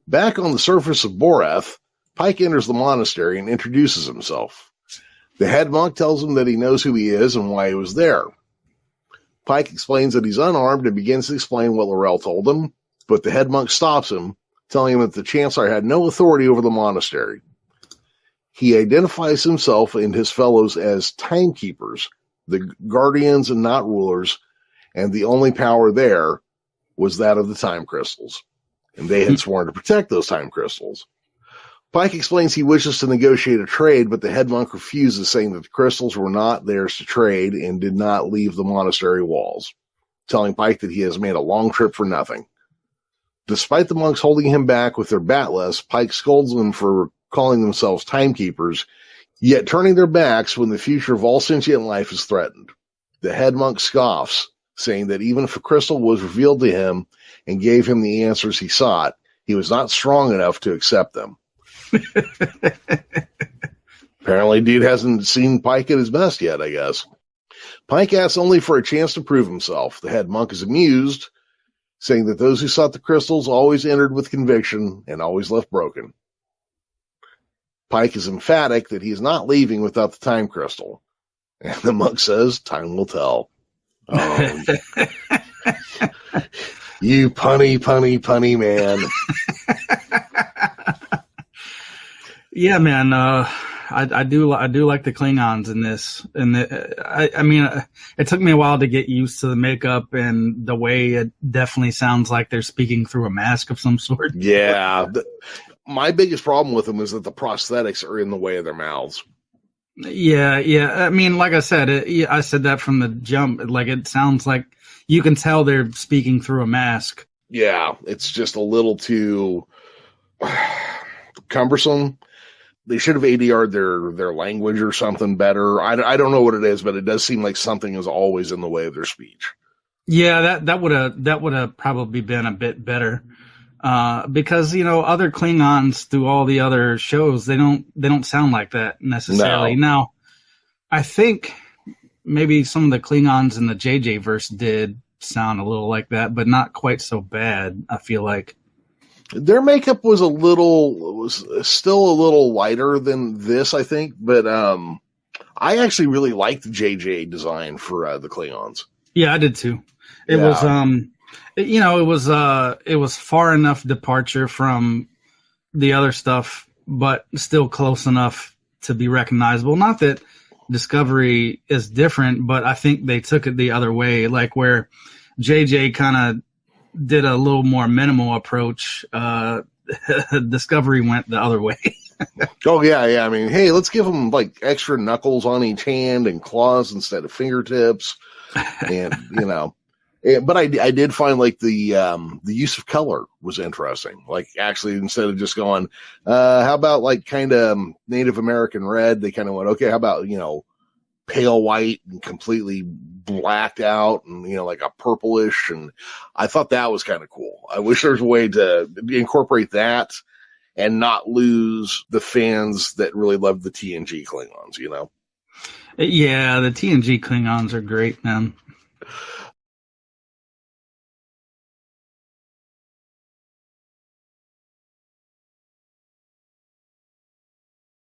Back on the surface of Boreth, Pike enters the monastery and introduces himself. The head monk tells him that he knows who he is and why he was there. Pike explains that he's unarmed and begins to explain what L'Rell told him, but the head monk stops him, telling him that the Chancellor had no authority over the monastery. He identifies himself and his fellows as timekeepers, the guardians and not rulers, and the only power there was that of the time crystals, and they had sworn to protect those time crystals. Pike explains he wishes to negotiate a trade, but the head monk refuses, saying that the crystals were not theirs to trade and did not leave the monastery walls, telling Pike that he has made a long trip for nothing. Despite the monks holding him back with their bat'leths, Pike scolds them for calling themselves timekeepers, yet turning their backs when the future of all sentient life is threatened. The head monk scoffs, saying that even if a crystal was revealed to him and gave him the answers he sought, he was not strong enough to accept them. Apparently, dude hasn't seen Pike at his best yet, I guess. Pike asks only for a chance to prove himself. The head monk is amused, saying that those who sought the crystals always entered with conviction and always left broken. Pike is emphatic that he is not leaving without the time crystal. And the monk says, time will tell. You punny man. Yeah, man. I do like the Klingons in this, and I mean, it took me a while to get used to the makeup and the way it definitely sounds like they're speaking through a mask of some sort. Yeah, my biggest problem with them is that the prosthetics are in the way of their mouths. Yeah. I mean, like I said, I said that from the jump. Like, it sounds like you can tell they're speaking through a mask. Yeah, it's just a little too cumbersome. They should have ADR'd their language or something better. I don't know what it is, but it does seem like something is always in the way of their speech. Yeah, that would have probably been a bit better. Because, other Klingons through all the other shows, they don't sound like that necessarily. No. Now, I think maybe some of the Klingons in the JJ verse did sound a little like that, but not quite so bad, I feel like. Their makeup was still a little lighter than this, I think, but I actually really liked the JJ design for the Klingons. Yeah, I did too. It was far enough departure from the other stuff, but still close enough to be recognizable. Not that Discovery is different, but I think they took it the other way, like where JJ kind of did a little more minimal approach. Discovery went the other way. Oh, yeah. I mean, hey, let's give them like extra knuckles on each hand and claws instead of fingertips. And, but I did find like the use of color was interesting. Like, actually, instead of just going, how about like kind of Native American red, they kind of went, okay, how about, pale white and completely blacked out and, like a purplish. And I thought that was kind of cool. I wish there was a way to incorporate that and not lose the fans that really love the TNG Klingons, Yeah, the TNG Klingons are great, man.